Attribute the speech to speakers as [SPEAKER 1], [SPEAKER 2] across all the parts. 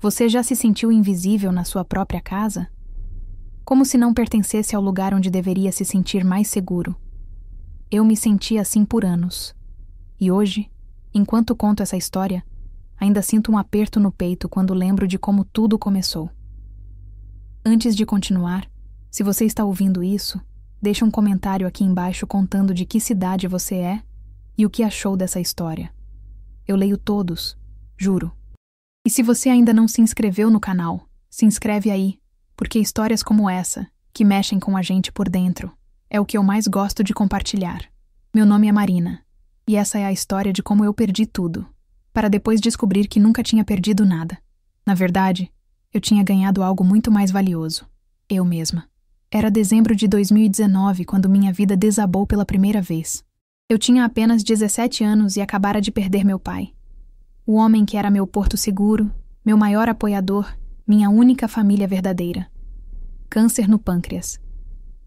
[SPEAKER 1] Você já se sentiu invisível na sua própria casa? Como se não pertencesse ao lugar onde deveria se sentir mais seguro. Eu me senti assim por anos. E hoje, enquanto conto essa história, ainda sinto um aperto no peito quando lembro de como tudo começou. Antes de continuar, se você está ouvindo isso, deixe um comentário aqui embaixo contando de que cidade você é e o que achou dessa história. Eu leio todos, juro. E se você ainda não se inscreveu no canal, se inscreve aí, porque histórias como essa, que mexem com a gente por dentro, é o que eu mais gosto de compartilhar. Meu nome é Marina, e essa é a história de como eu perdi tudo, para depois descobrir que nunca tinha perdido nada. Na verdade, eu tinha ganhado algo muito mais valioso. Eu mesma. Era dezembro de 2019 quando minha vida desabou pela primeira vez. Eu tinha apenas 17 anos e acabara de perder meu pai. O homem que era meu porto seguro, meu maior apoiador, minha única família verdadeira. Câncer no pâncreas.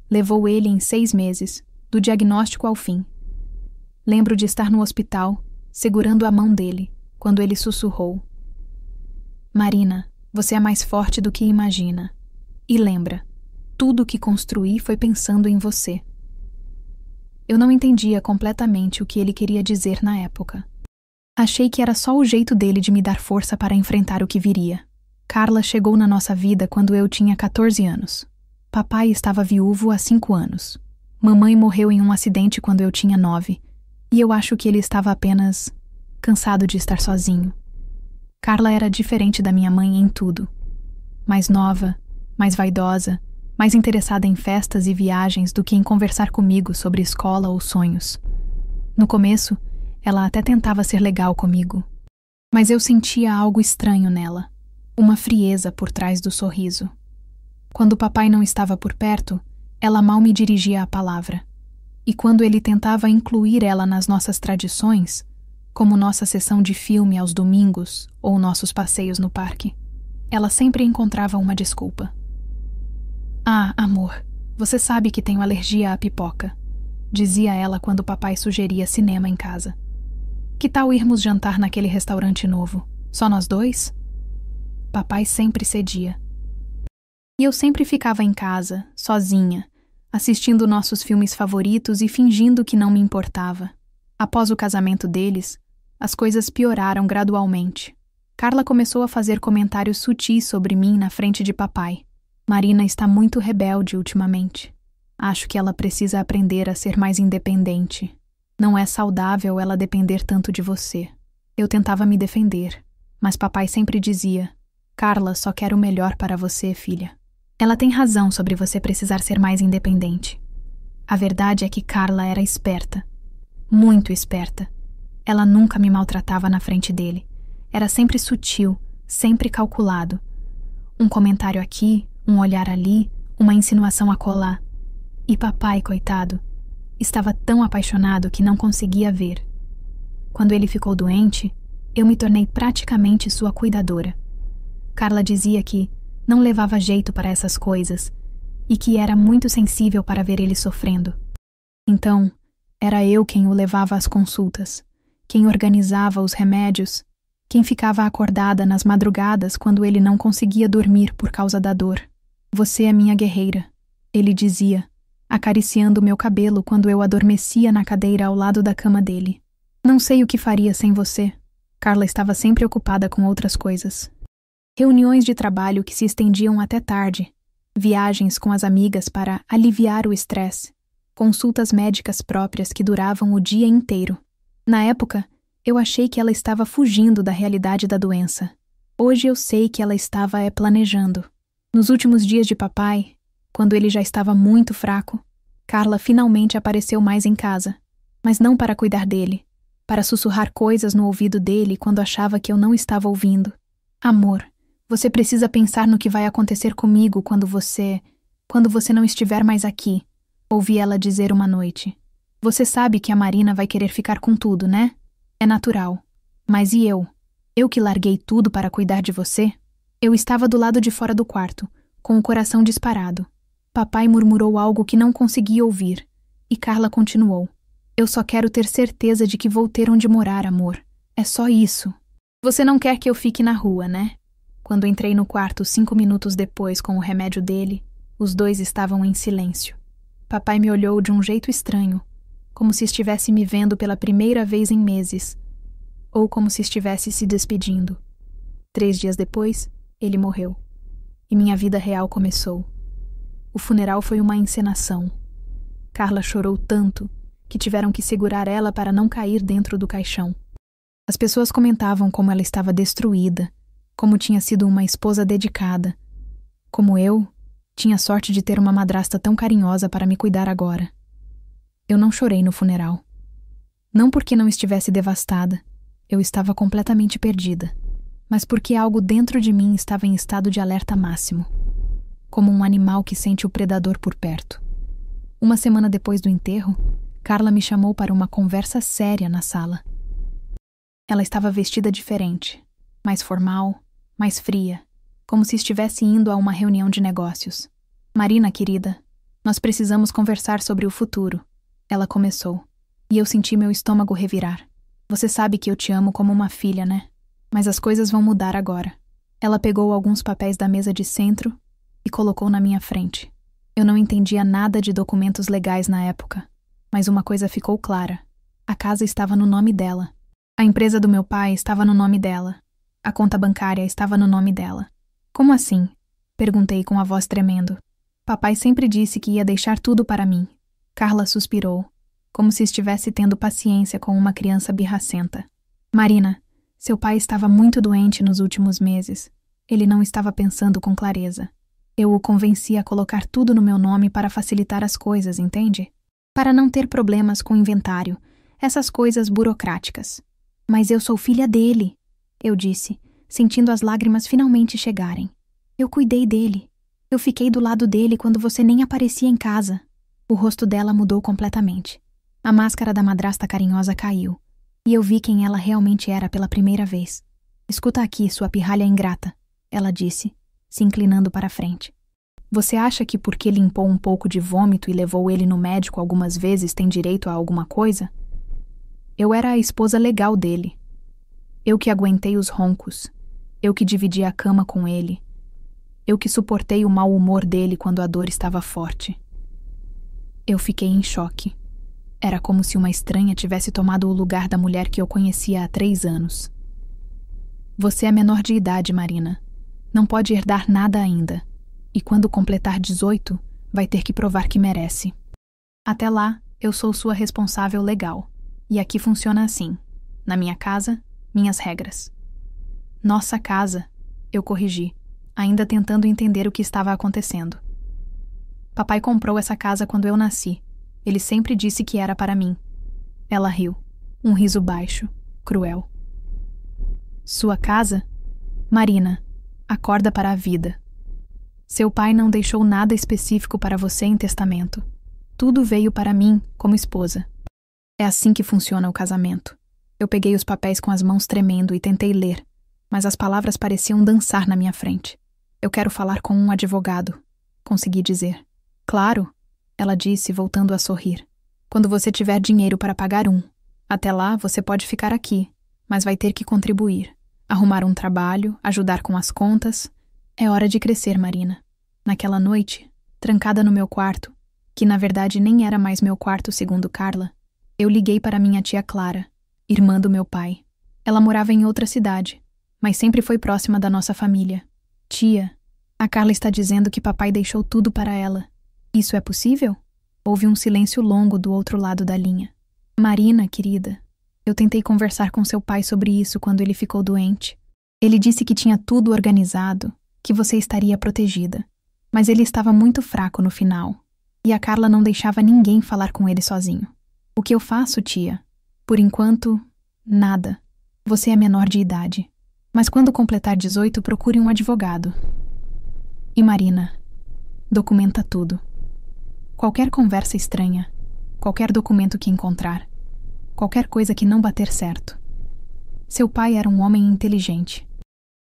[SPEAKER 1] Levou ele em 6 meses, do diagnóstico ao fim. Lembro de estar no hospital, segurando a mão dele, quando ele sussurrou: Marina, você é mais forte do que imagina. E lembra, tudo o que construí foi pensando em você. Eu não entendia completamente o que ele queria dizer na época. Achei que era só o jeito dele de me dar força para enfrentar o que viria. Carla chegou na nossa vida quando eu tinha 14 anos. Papai estava viúvo há 5 anos. Mamãe morreu em um acidente quando eu tinha 9, e eu acho que ele estava apenas cansado de estar sozinho. Carla era diferente da minha mãe em tudo. Mais nova, mais vaidosa, mais interessada em festas e viagens do que em conversar comigo sobre escola ou sonhos. No começo, ela até tentava ser legal comigo. Mas eu sentia algo estranho nela, uma frieza por trás do sorriso. Quando papai não estava por perto, ela mal me dirigia a palavra. E quando ele tentava incluir ela nas nossas tradições, como nossa sessão de filme aos domingos ou nossos passeios no parque, ela sempre encontrava uma desculpa. Ah, amor, você sabe que tenho alergia à pipoca, dizia ela quando papai sugeria cinema em casa. Que tal irmos jantar naquele restaurante novo? Só nós dois? Papai sempre cedia. E eu sempre ficava em casa, sozinha, assistindo nossos filmes favoritos e fingindo que não me importava. Após o casamento deles, as coisas pioraram gradualmente. Carla começou a fazer comentários sutis sobre mim na frente de papai. Marina está muito rebelde ultimamente. Acho que ela precisa aprender a ser mais independente. Não é saudável ela depender tanto de você. Eu tentava me defender, mas papai sempre dizia: Carla só quer o melhor para você, filha. Ela tem razão sobre você precisar ser mais independente. A verdade é que Carla era esperta. Muito esperta. Ela nunca me maltratava na frente dele. Era sempre sutil, sempre calculado. Um comentário aqui, um olhar ali, uma insinuação acolá. E papai, coitado, estava tão apaixonado que não conseguia ver. Quando ele ficou doente, eu me tornei praticamente sua cuidadora. Carla dizia que não levava jeito para essas coisas e que era muito sensível para ver ele sofrendo. Então, era eu quem o levava às consultas, quem organizava os remédios, quem ficava acordada nas madrugadas quando ele não conseguia dormir por causa da dor. Você é minha guerreira, ele dizia, acariciando meu cabelo quando eu adormecia na cadeira ao lado da cama dele. Não sei o que faria sem você. Carla estava sempre ocupada com outras coisas. Reuniões de trabalho que se estendiam até tarde, viagens com as amigas para aliviar o estresse, consultas médicas próprias que duravam o dia inteiro. Na época, eu achei que ela estava fugindo da realidade da doença. Hoje eu sei que ela estava planejando. Nos últimos dias de papai, quando ele já estava muito fraco, Carla finalmente apareceu mais em casa, mas não para cuidar dele, para sussurrar coisas no ouvido dele quando achava que eu não estava ouvindo. Amor, você precisa pensar no que vai acontecer comigo quando você não estiver mais aqui, ouvi ela dizer uma noite. Você sabe que a Marina vai querer ficar com tudo, né? É natural. Mas e eu? Eu que larguei tudo para cuidar de você? Eu estava do lado de fora do quarto, com o coração disparado. Papai murmurou algo que não conseguia ouvir, e Carla continuou. Eu só quero ter certeza de que vou ter onde morar, amor. É só isso. Você não quer que eu fique na rua, né? Quando entrei no quarto 5 minutos depois com o remédio dele, os dois estavam em silêncio. Papai me olhou de um jeito estranho, como se estivesse me vendo pela primeira vez em meses, ou como se estivesse se despedindo. 3 dias depois, ele morreu. E minha vida real começou. O funeral foi uma encenação. Carla chorou tanto que tiveram que segurar ela para não cair dentro do caixão. As pessoas comentavam como ela estava destruída, como tinha sido uma esposa dedicada. Como eu, tinha sorte de ter uma madrasta tão carinhosa para me cuidar agora. Eu não chorei no funeral. Não porque não estivesse devastada, eu estava completamente perdida, mas porque algo dentro de mim estava em estado de alerta máximo, como um animal que sente o predador por perto. Uma semana depois do enterro, Carla me chamou para uma conversa séria na sala. Ela estava vestida diferente, mais formal, mais fria, como se estivesse indo a uma reunião de negócios. Marina, querida, nós precisamos conversar sobre o futuro. Ela começou, e eu senti meu estômago revirar. Você sabe que eu te amo como uma filha, né? Mas as coisas vão mudar agora. Ela pegou alguns papéis da mesa de centro e colocou na minha frente. Eu não entendia nada de documentos legais na época, mas uma coisa ficou clara. A casa estava no nome dela. A empresa do meu pai estava no nome dela. A conta bancária estava no nome dela. Como assim? Perguntei com a voz tremendo. Papai sempre disse que ia deixar tudo para mim. Carla suspirou, como se estivesse tendo paciência com uma criança birracenta. Marina, seu pai estava muito doente nos últimos meses. Ele não estava pensando com clareza. Eu o convenci a colocar tudo no meu nome para facilitar as coisas, entende? Para não ter problemas com o inventário, essas coisas burocráticas. Mas eu sou filha dele, eu disse, sentindo as lágrimas finalmente chegarem. Eu cuidei dele. Eu fiquei do lado dele quando você nem aparecia em casa. O rosto dela mudou completamente. A máscara da madrasta carinhosa caiu, e eu vi quem ela realmente era pela primeira vez. Escuta aqui, sua pirralha ingrata, ela disse, se inclinando para a frente. Você acha que porque limpou um pouco de vômito e levou ele no médico algumas vezes tem direito a alguma coisa? Eu era a esposa legal dele. Eu que aguentei os roncos. Eu que dividi a cama com ele. Eu que suportei o mau humor dele quando a dor estava forte. Eu fiquei em choque. Era como se uma estranha tivesse tomado o lugar da mulher que eu conhecia há 3 anos. Você é menor de idade, Marina. Não pode herdar nada ainda. E quando completar 18, vai ter que provar que merece. Até lá, eu sou sua responsável legal. E aqui funciona assim. Na minha casa, minhas regras. Nossa casa, eu corrigi, ainda tentando entender o que estava acontecendo. Papai comprou essa casa quando eu nasci. Ele sempre disse que era para mim. Ela riu. Um riso baixo, cruel. Sua casa? Marina, acorda para a vida. Seu pai não deixou nada específico para você em testamento. Tudo veio para mim como esposa. É assim que funciona o casamento. Eu peguei os papéis com as mãos tremendo e tentei ler, mas as palavras pareciam dançar na minha frente. Eu quero falar com um advogado, consegui dizer. Claro, ela disse, voltando a sorrir. Quando você tiver dinheiro para pagar um. Até lá, você pode ficar aqui, mas vai ter que contribuir. Arrumar um trabalho, ajudar com as contas. É hora de crescer, Marina. Naquela noite, trancada no meu quarto, que na verdade nem era mais meu quarto segundo Carla, eu liguei para minha tia Clara, irmã do meu pai. Ela morava em outra cidade, mas sempre foi próxima da nossa família. Tia, a Carla está dizendo que papai deixou tudo para ela. Isso é possível? Houve um silêncio longo do outro lado da linha. Marina, querida, eu tentei conversar com seu pai sobre isso quando ele ficou doente. Ele disse que tinha tudo organizado, que você estaria protegida. Mas ele estava muito fraco no final, e a Carla não deixava ninguém falar com ele sozinho. O que eu faço, tia? Por enquanto, nada. Você é menor de idade. Mas quando completar 18, procure um advogado. E Marina, documenta tudo. Qualquer conversa estranha, qualquer documento que encontrar, qualquer coisa que não bater certo. Seu pai era um homem inteligente.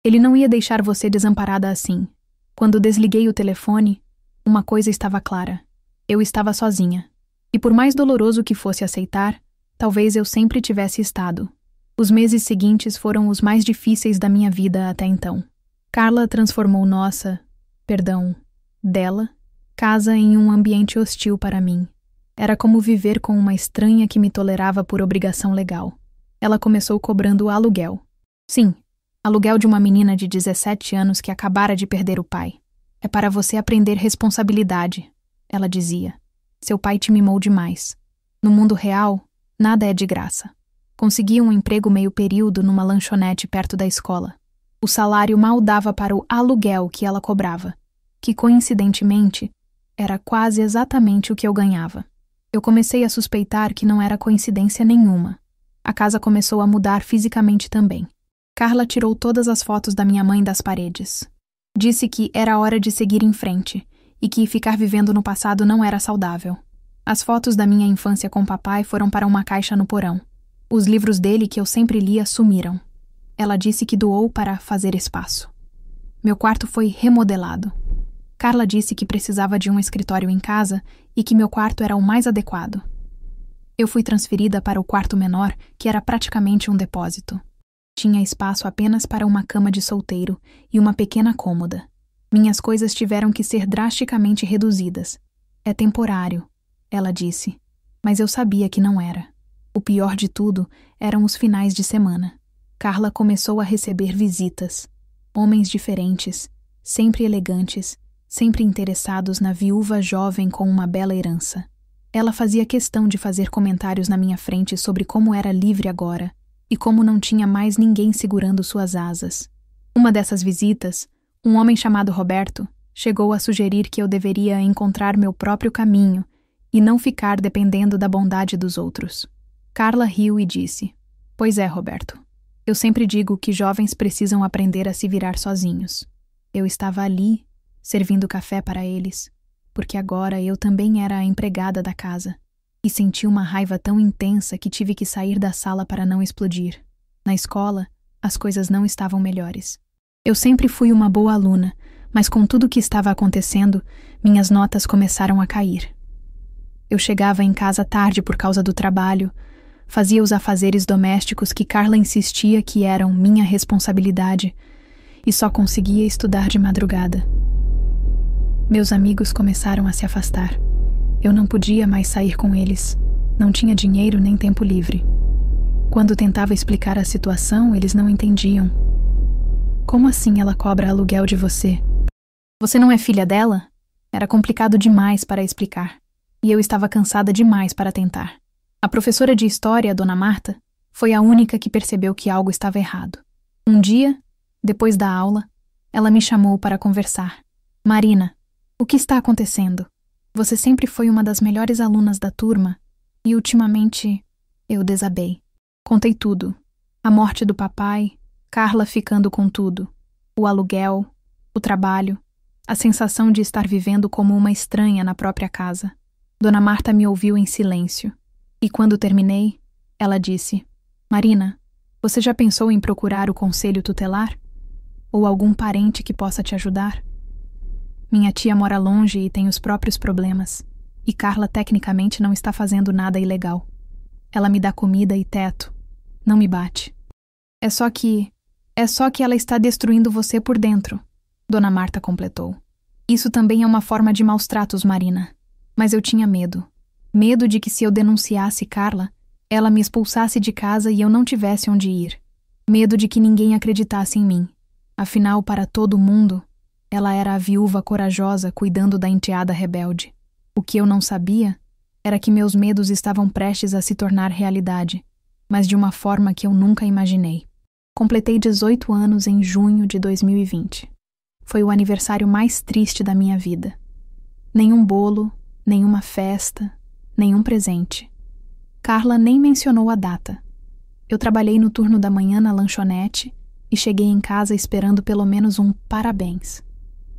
[SPEAKER 1] Ele não ia deixar você desamparada assim. Quando desliguei o telefone, uma coisa estava clara. Eu estava sozinha. E por mais doloroso que fosse aceitar, talvez eu sempre tivesse estado. Os meses seguintes foram os mais difíceis da minha vida até então. Carla transformou dela, casa em um ambiente hostil para mim. Era como viver com uma estranha que me tolerava por obrigação legal. Ela começou cobrando aluguel. Sim, aluguel de uma menina de 17 anos que acabara de perder o pai. É para você aprender responsabilidade, ela dizia. Seu pai te mimou demais. No mundo real, nada é de graça. Consegui um emprego meio período numa lanchonete perto da escola. O salário mal dava para o aluguel que ela cobrava, que coincidentemente era quase exatamente o que eu ganhava. Eu comecei a suspeitar que não era coincidência nenhuma. A casa começou a mudar fisicamente também. Carla tirou todas as fotos da minha mãe das paredes. Disse que era hora de seguir em frente e que ficar vivendo no passado não era saudável. As fotos da minha infância com papai foram para uma caixa no porão. Os livros dele que eu sempre lia sumiram. Ela disse que doou para fazer espaço. Meu quarto foi remodelado. Carla disse que precisava de um escritório em casa e que meu quarto era o mais adequado. Eu fui transferida para o quarto menor, que era praticamente um depósito. Tinha espaço apenas para uma cama de solteiro e uma pequena cômoda. Minhas coisas tiveram que ser drasticamente reduzidas. É temporário, ela disse, mas eu sabia que não era. O pior de tudo eram os finais de semana. Carla começou a receber visitas. Homens diferentes, sempre elegantes, sempre interessados na viúva jovem com uma bela herança. Ela fazia questão de fazer comentários na minha frente sobre como era livre agora e como não tinha mais ninguém segurando suas asas. Uma dessas visitas, um homem chamado Roberto, chegou a sugerir que eu deveria encontrar meu próprio caminho e não ficar dependendo da bondade dos outros. Carla riu e disse: "Pois é, Roberto. Eu sempre digo que jovens precisam aprender a se virar sozinhos. Eu estava ali, servindo café para eles, porque agora eu também era a empregada da casa, e senti uma raiva tão intensa que tive que sair da sala para não explodir. Na escola, as coisas não estavam melhores. Eu sempre fui uma boa aluna, mas com tudo o que estava acontecendo, minhas notas começaram a cair. Eu chegava em casa tarde por causa do trabalho, fazia os afazeres domésticos que Carla insistia que eram minha responsabilidade, e só conseguia estudar de madrugada. Meus amigos começaram a se afastar. Eu não podia mais sair com eles. Não tinha dinheiro nem tempo livre. Quando tentava explicar a situação, eles não entendiam. Como assim ela cobra aluguel de você? Você não é filha dela? Era complicado demais para explicar. E eu estava cansada demais para tentar. A professora de história, Dona Marta, foi a única que percebeu que algo estava errado. Um dia, depois da aula, ela me chamou para conversar. "Marina, o que está acontecendo? Você sempre foi uma das melhores alunas da turma e ultimamente eu desabei." Contei tudo. A morte do papai, Carla ficando com tudo, o aluguel, o trabalho, a sensação de estar vivendo como uma estranha na própria casa. Dona Marta me ouviu em silêncio. E quando terminei, ela disse: "Marina, você já pensou em procurar o conselho tutelar? Ou algum parente que possa te ajudar? Minha tia mora longe e tem os próprios problemas, e Carla tecnicamente não está fazendo nada ilegal. Ela me dá comida e teto, não me bate. É só que ela está destruindo você por dentro", Dona Marta completou. "Isso também é uma forma de maus tratos, Marina. Mas eu tinha medo. Medo de que se eu denunciasse Carla, ela me expulsasse de casa e eu não tivesse onde ir. Medo de que ninguém acreditasse em mim. Afinal, para todo mundo, ela era a viúva corajosa cuidando da enteada rebelde. O que eu não sabia era que meus medos estavam prestes a se tornar realidade, mas de uma forma que eu nunca imaginei. Completei 18 anos em junho de 2020. Foi o aniversário mais triste da minha vida. Nenhum bolo, nenhuma festa, nenhum presente. Carla nem mencionou a data. Eu trabalhei no turno da manhã na lanchonete e cheguei em casa esperando pelo menos um parabéns.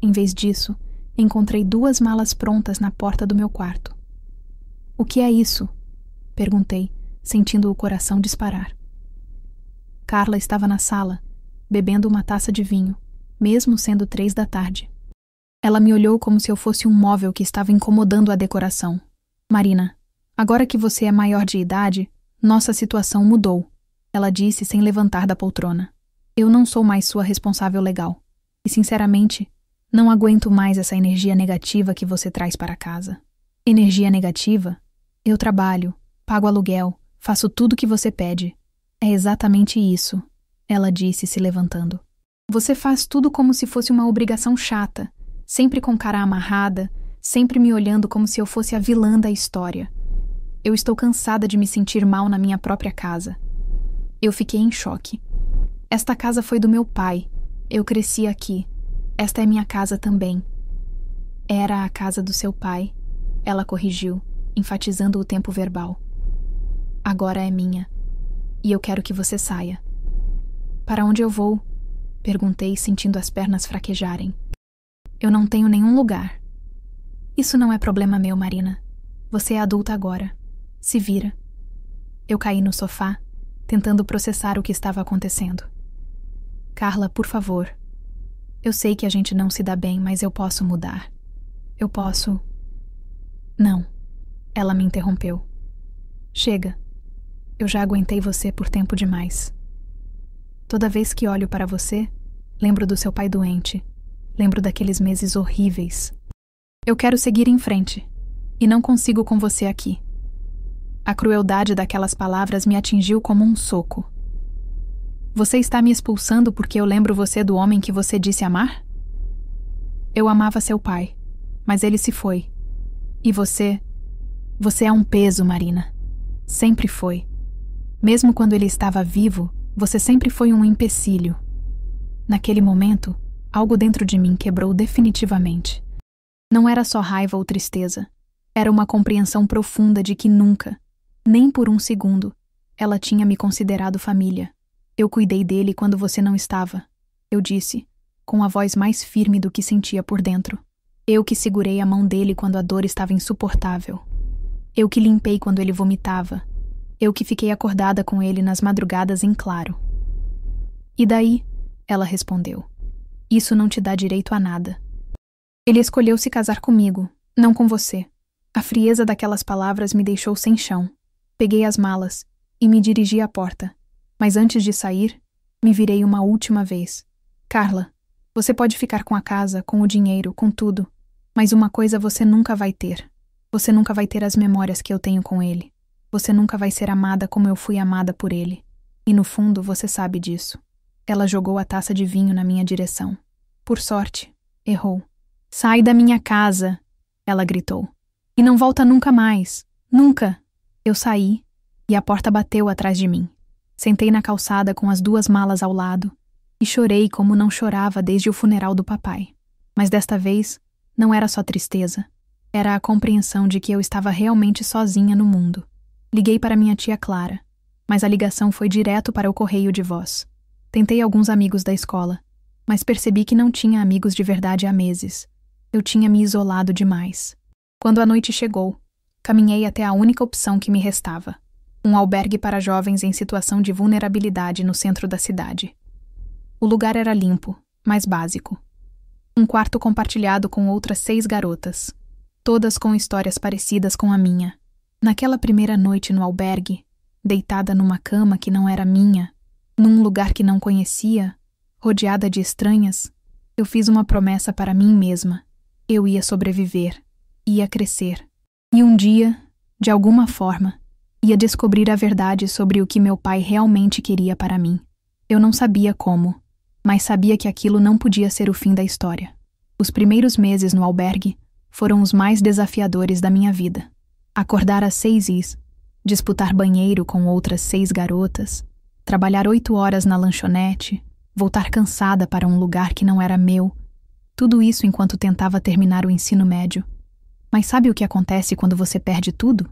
[SPEAKER 1] Em vez disso, encontrei 2 malas prontas na porta do meu quarto. "O que é isso?" perguntei, sentindo o coração disparar. Carla estava na sala, bebendo uma taça de vinho, mesmo sendo 3 da tarde. Ela me olhou como se eu fosse um móvel que estava incomodando a decoração. "Marina, agora que você é maior de idade, nossa situação mudou", ela disse sem levantar da poltrona. "Eu não sou mais sua responsável legal. E, sinceramente, não aguento mais essa energia negativa que você traz para casa. Energia negativa? Eu trabalho, pago aluguel, faço tudo que você pede. É exatamente isso, ela disse, se levantando. Você faz tudo como se fosse uma obrigação chata, sempre com cara amarrada, sempre me olhando como se eu fosse a vilã da história. Eu estou cansada de me sentir mal na minha própria casa. Eu fiquei em choque. Esta casa foi do meu pai. Eu cresci aqui. Esta é minha casa também. Era a casa do seu pai, ela corrigiu, enfatizando o tempo verbal. Agora é minha. E eu quero que você saia. Para onde eu vou? Perguntei, sentindo as pernas fraquejarem. Eu não tenho nenhum lugar. Isso não é problema meu, Marina. Você é adulta agora. Se vira. Eu caí no sofá, tentando processar o que estava acontecendo. Carla, por favor. Eu sei que a gente não se dá bem, mas eu posso mudar. Eu posso... Não. Ela me interrompeu. Chega. Eu já aguentei você por tempo demais. Toda vez que olho para você, lembro do seu pai doente. Lembro daqueles meses horríveis. Eu quero seguir em frente. E não consigo com você aqui. A crueldade daquelas palavras me atingiu como um soco. Você está me expulsando porque eu lembro você do homem que você disse amar? Eu amava seu pai, mas ele se foi. E você... Você é um peso, Marina. Sempre foi. Mesmo quando ele estava vivo, você sempre foi um empecilho. Naquele momento, algo dentro de mim quebrou definitivamente. Não era só raiva ou tristeza. Era uma compreensão profunda de que nunca, nem por um segundo, ela tinha me considerado família. Eu cuidei dele quando você não estava, eu disse, com a voz mais firme do que sentia por dentro. Eu que segurei a mão dele quando a dor estava insuportável. Eu que limpei quando ele vomitava. Eu que fiquei acordada com ele nas madrugadas em claro. E daí? Ela respondeu. Isso não te dá direito a nada. Ele escolheu se casar comigo, não com você. A frieza daquelas palavras me deixou sem chão. Peguei as malas e me dirigi à porta. Mas antes de sair, me virei uma última vez. Carla, você pode ficar com a casa, com o dinheiro, com tudo. Mas uma coisa você nunca vai ter. Você nunca vai ter as memórias que eu tenho com ele. Você nunca vai ser amada como eu fui amada por ele. E no fundo, você sabe disso. Ela jogou a taça de vinho na minha direção. Por sorte, errou. Sai da minha casa, ela gritou. E não volta nunca mais. Nunca. Eu saí e a porta bateu atrás de mim. Sentei na calçada com as 2 malas ao lado e chorei como não chorava desde o funeral do papai. Mas desta vez, não era só tristeza. Era a compreensão de que eu estava realmente sozinha no mundo. Liguei para minha tia Clara, mas a ligação foi direto para o correio de voz. Tentei alguns amigos da escola, mas percebi que não tinha amigos de verdade há meses. Eu tinha me isolado demais. Quando a noite chegou, caminhei até a única opção que me restava. Um albergue para jovens em situação de vulnerabilidade no centro da cidade. O lugar era limpo, mas básico. Um quarto compartilhado com outras 6 garotas, todas com histórias parecidas com a minha. Naquela primeira noite no albergue, deitada numa cama que não era minha, num lugar que não conhecia, rodeada de estranhas, eu fiz uma promessa para mim mesma. Eu ia sobreviver, ia crescer. E um dia, de alguma forma, ia descobrir a verdade sobre o que meu pai realmente queria para mim. Eu não sabia como, mas sabia que aquilo não podia ser o fim da história. Os primeiros meses no albergue foram os mais desafiadores da minha vida. Acordar às 6h, disputar banheiro com outras 6 garotas, trabalhar 8 horas na lanchonete, voltar cansada para um lugar que não era meu, tudo isso enquanto tentava terminar o ensino médio. Mas sabe o que acontece quando você perde tudo?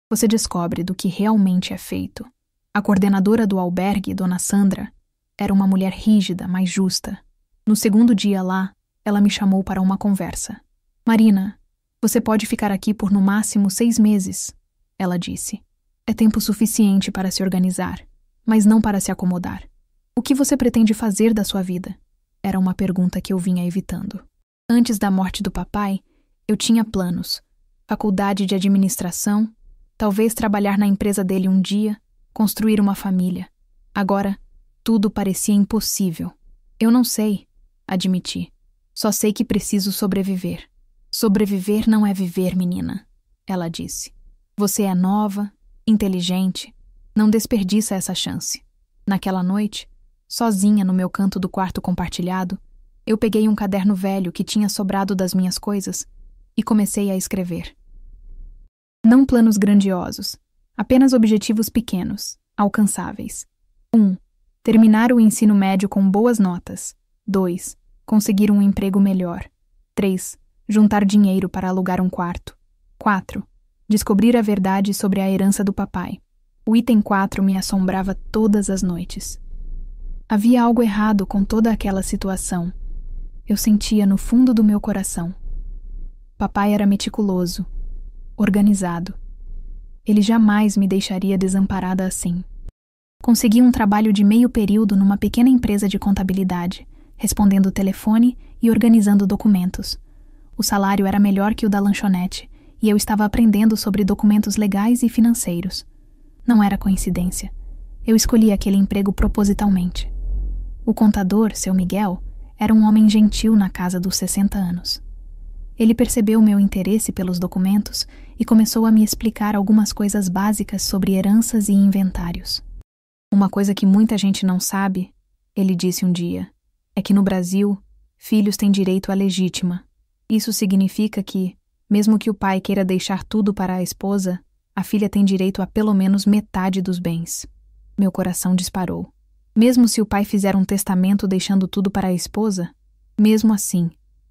[SPEAKER 1] Você descobre do que realmente é feito. A coordenadora do albergue, Dona Sandra, era uma mulher rígida, mas justa. No segundo dia lá, ela me chamou para uma conversa. Marina, você pode ficar aqui por no máximo 6 meses, ela disse. É tempo suficiente para se organizar, mas não para se acomodar. O que você pretende fazer da sua vida? Era uma pergunta que eu vinha evitando. Antes da morte do papai, eu tinha planos. Faculdade de administração, talvez trabalhar na empresa dele um dia, construir uma família. Agora, tudo parecia impossível. Eu não sei, admiti. Só sei que preciso sobreviver. Sobreviver não é viver, menina, ela disse. Você é nova, inteligente. Não desperdiça essa chance. Naquela noite, sozinha no meu canto do quarto compartilhado, eu peguei um caderno velho que tinha sobrado das minhas coisas e comecei a escrever. Não planos grandiosos, apenas objetivos pequenos, alcançáveis. 1. Terminar o ensino médio com boas notas. 2. Conseguir um emprego melhor. 3. Juntar dinheiro para alugar um quarto. 4. Descobrir a verdade sobre a herança do papai. O item 4 me assombrava todas as noites. Havia algo errado com toda aquela situação. Eu sentia no fundo do meu coração. Papai era meticuloso, organizado. Ele jamais me deixaria desamparada assim. Consegui um trabalho de meio período numa pequena empresa de contabilidade, respondendo o telefone e organizando documentos. O salário era melhor que o da lanchonete e eu estava aprendendo sobre documentos legais e financeiros. Não era coincidência. Eu escolhi aquele emprego propositalmente. O contador, seu Miguel, era um homem gentil na casa dos 60 anos. Ele percebeu meu interesse pelos documentos e começou a me explicar algumas coisas básicas sobre heranças e inventários. Uma coisa que muita gente não sabe, ele disse um dia, é que no Brasil, filhos têm direito à legítima. Isso significa que, mesmo que o pai queira deixar tudo para a esposa, a filha tem direito a pelo menos metade dos bens. Meu coração disparou. Mesmo se o pai fizer um testamento deixando tudo para a esposa, mesmo assim,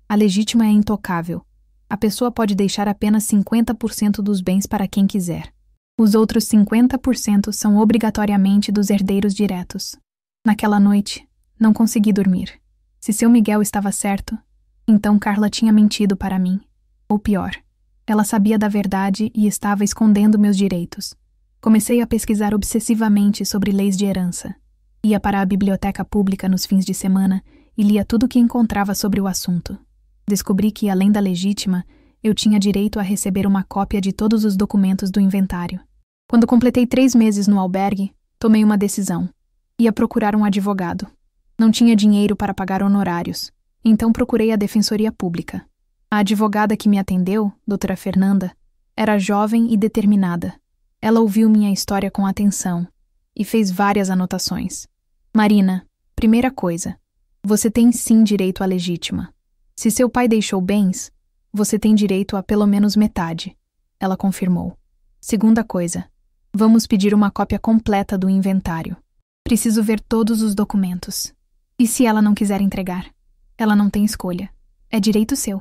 [SPEAKER 1] a legítima é intocável. A pessoa pode deixar apenas 50% dos bens para quem quiser. Os outros 50% são obrigatoriamente dos herdeiros diretos. Naquela noite, não consegui dormir. Se seu Miguel estava certo, então Carla tinha mentido para mim. Ou pior, ela sabia da verdade e estava escondendo meus direitos. Comecei a pesquisar obsessivamente sobre leis de herança. Ia para a biblioteca pública nos fins de semana e lia tudo o que encontrava sobre o assunto. Descobri que, além da legítima, eu tinha direito a receber uma cópia de todos os documentos do inventário. Quando completei 3 meses no albergue, tomei uma decisão. Ia procurar um advogado. Não tinha dinheiro para pagar honorários, então procurei a Defensoria Pública. A advogada que me atendeu, doutora Fernanda, era jovem e determinada. Ela ouviu minha história com atenção e fez várias anotações. Marina, primeira coisa, você tem sim direito à legítima. Se seu pai deixou bens, você tem direito a pelo menos metade. Ela confirmou. Segunda coisa, vamos pedir uma cópia completa do inventário. Preciso ver todos os documentos. E se ela não quiser entregar? Ela não tem escolha. É direito seu.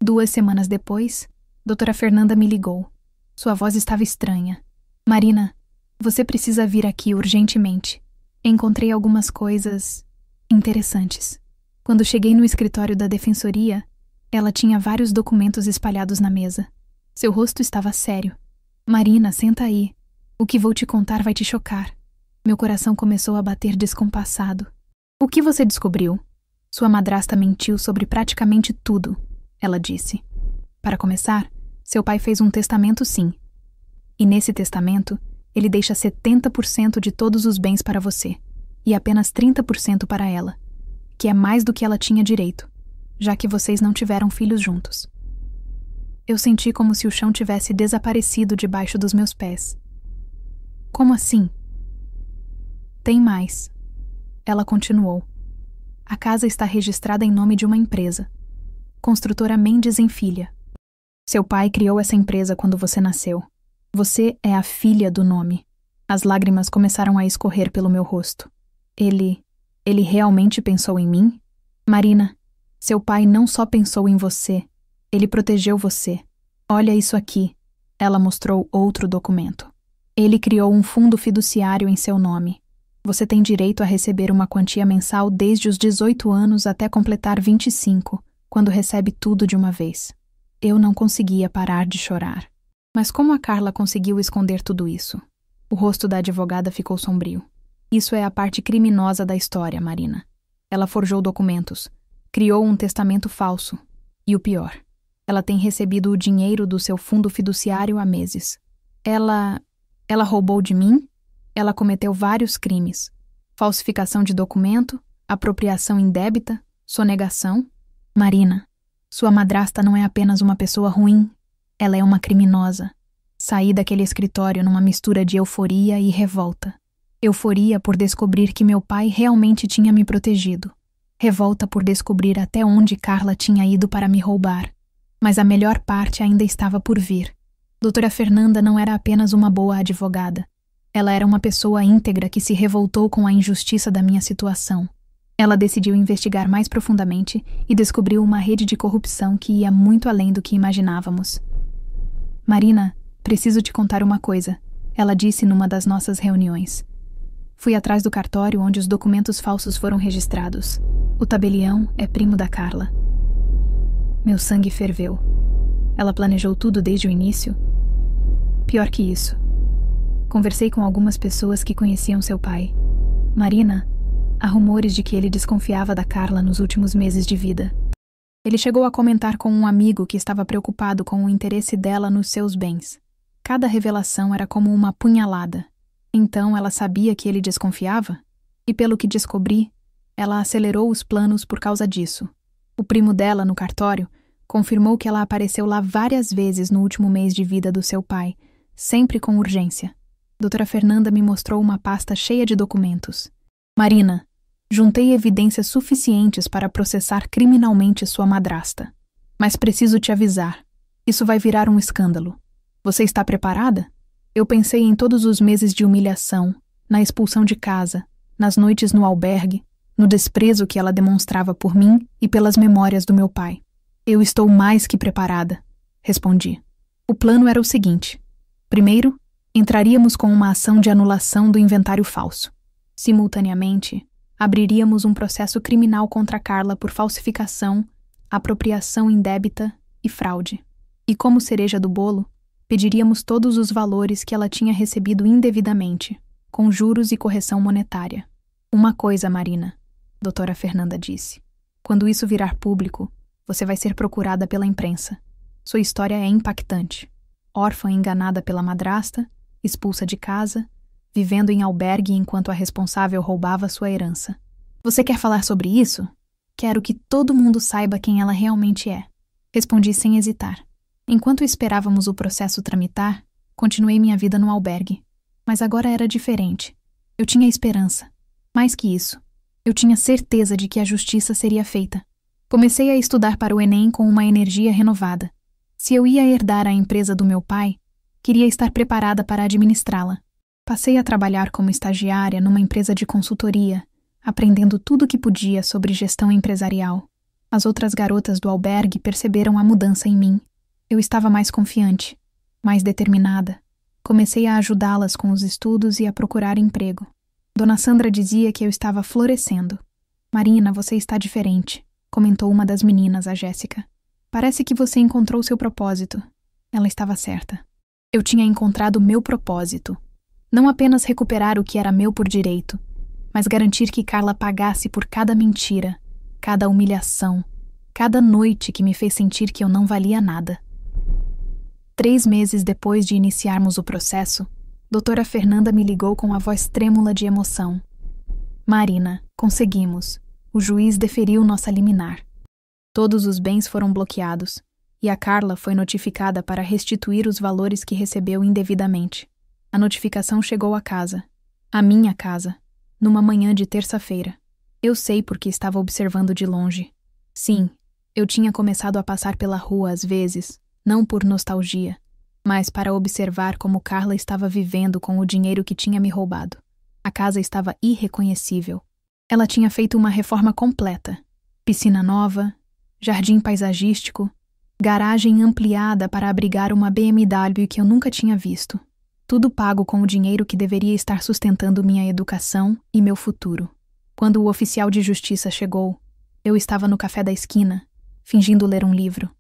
[SPEAKER 1] 2 semanas depois, doutora Fernanda me ligou. Sua voz estava estranha. Marina, você precisa vir aqui urgentemente. Encontrei algumas coisas interessantes. Quando cheguei no escritório da defensoria, ela tinha vários documentos espalhados na mesa. Seu rosto estava sério. Marina, senta aí. O que vou te contar vai te chocar. Meu coração começou a bater descompassado. O que você descobriu? Sua madrasta mentiu sobre praticamente tudo, ela disse. Para começar, seu pai fez um testamento sim. E nesse testamento, ele deixa 70% de todos os bens para você, e apenas 30% para ela, que é mais do que ela tinha direito, já que vocês não tiveram filhos juntos. Eu senti como se o chão tivesse desaparecido debaixo dos meus pés. Como assim? Tem mais. Ela continuou. A casa está registrada em nome de uma empresa. Construtora Mendes em Filha. Seu pai criou essa empresa quando você nasceu. Você é a filha do nome. As lágrimas começaram a escorrer pelo meu rosto. Ele realmente pensou em mim? Marina, seu pai não só pensou em você, ele protegeu você. Olha isso aqui. Ela mostrou outro documento. Ele criou um fundo fiduciário em seu nome. Você tem direito a receber uma quantia mensal desde os 18 anos até completar 25, quando recebe tudo de uma vez. Eu não conseguia parar de chorar. Mas como a Carla conseguiu esconder tudo isso? O rosto da advogada ficou sombrio. Isso é a parte criminosa da história, Marina. Ela forjou documentos, criou um testamento falso. E o pior, ela tem recebido o dinheiro do seu fundo fiduciário há meses. Ela roubou de mim? Ela cometeu vários crimes. Falsificação de documento, apropriação indébita, Sonegação? Marina, sua madrasta não é apenas uma pessoa ruim, ela é uma criminosa. Saí daquele escritório numa mistura de euforia e revolta. Euforia por descobrir que meu pai realmente tinha me protegido. Revolta por descobrir até onde Carla tinha ido para me roubar. Mas a melhor parte ainda estava por vir. Doutora Fernanda não era apenas uma boa advogada. Ela era uma pessoa íntegra que se revoltou com a injustiça da minha situação. Ela decidiu investigar mais profundamente e descobriu uma rede de corrupção que ia muito além do que imaginávamos. Marina, preciso te contar uma coisa, ela disse numa das nossas reuniões. Fui atrás do cartório onde os documentos falsos foram registrados. O tabelião é primo da Carla. Meu sangue ferveu. Ela planejou tudo desde o início? Pior que isso. Conversei com algumas pessoas que conheciam seu pai. Marina, há rumores de que ele desconfiava da Carla nos últimos meses de vida. Ele chegou a comentar com um amigo que estava preocupado com o interesse dela nos seus bens. Cada revelação era como uma punhalada. Então ela sabia que ele desconfiava? E pelo que descobri, ela acelerou os planos por causa disso. O primo dela, no cartório, confirmou que ela apareceu lá várias vezes no último mês de vida do seu pai, sempre com urgência. Doutora Fernanda me mostrou uma pasta cheia de documentos. Marina, juntei evidências suficientes para processar criminalmente sua madrasta. Mas preciso te avisar. Isso vai virar um escândalo. Você está preparada? Eu pensei em todos os meses de humilhação, na expulsão de casa, nas noites no albergue, no desprezo que ela demonstrava por mim e pelas memórias do meu pai. Eu estou mais que preparada, respondi. O plano era o seguinte. Primeiro, entraríamos com uma ação de anulação do inventário falso. Simultaneamente, abriríamos um processo criminal contra Carla por falsificação, apropriação indébita e fraude. E como cereja do bolo, pediríamos todos os valores que ela tinha recebido indevidamente, com juros e correção monetária. Uma coisa, Marina, doutora Fernanda disse. Quando isso virar público, você vai ser procurada pela imprensa. Sua história é impactante. Órfã enganada pela madrasta, expulsa de casa, vivendo em albergue enquanto a responsável roubava sua herança. Você quer falar sobre isso? Quero que todo mundo saiba quem ela realmente é. Respondi sem hesitar. Enquanto esperávamos o processo tramitar, continuei minha vida no albergue. Mas agora era diferente. Eu tinha esperança. Mais que isso, eu tinha certeza de que a justiça seria feita. Comecei a estudar para o Enem com uma energia renovada. Se eu ia herdar a empresa do meu pai, queria estar preparada para administrá-la. Passei a trabalhar como estagiária numa empresa de consultoria, aprendendo tudo o que podia sobre gestão empresarial. As outras garotas do albergue perceberam a mudança em mim. Eu estava mais confiante, mais determinada. Comecei a ajudá-las com os estudos e a procurar emprego. Dona Sandra dizia que eu estava florescendo. Marina, você está diferente, comentou uma das meninas a Jéssica. Parece que você encontrou seu propósito. Ela estava certa. Eu tinha encontrado meu propósito. Não apenas recuperar o que era meu por direito, mas garantir que Carla pagasse por cada mentira, cada humilhação, cada noite que me fez sentir que eu não valia nada. 3 meses depois de iniciarmos o processo, doutora Fernanda me ligou com a voz trêmula de emoção. Marina, conseguimos. O juiz deferiu nossa liminar. Todos os bens foram bloqueados, e a Carla foi notificada para restituir os valores que recebeu indevidamente. A notificação chegou à casa, à minha casa, numa manhã de terça-feira. Eu sei porque estava observando de longe. Sim, eu tinha começado a passar pela rua às vezes, não por nostalgia, mas para observar como Carla estava vivendo com o dinheiro que tinha me roubado. A casa estava irreconhecível. Ela tinha feito uma reforma completa. Piscina nova, jardim paisagístico, garagem ampliada para abrigar uma BMW que eu nunca tinha visto. Tudo pago com o dinheiro que deveria estar sustentando minha educação e meu futuro. Quando o oficial de justiça chegou, eu estava no café da esquina, fingindo ler um livro.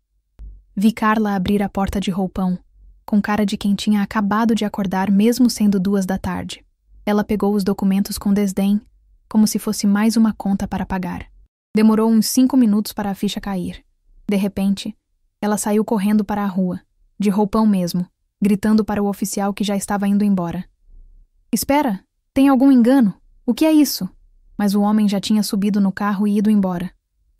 [SPEAKER 1] Vi Carla abrir a porta de roupão, com cara de quem tinha acabado de acordar mesmo sendo 2 da tarde. Ela pegou os documentos com desdém, como se fosse mais uma conta para pagar. Demorou uns 5 minutos para a ficha cair. De repente, ela saiu correndo para a rua, de roupão mesmo, gritando para o oficial que já estava indo embora. Espera, tem algum engano? O que é isso? Mas o homem já tinha subido no carro e ido embora.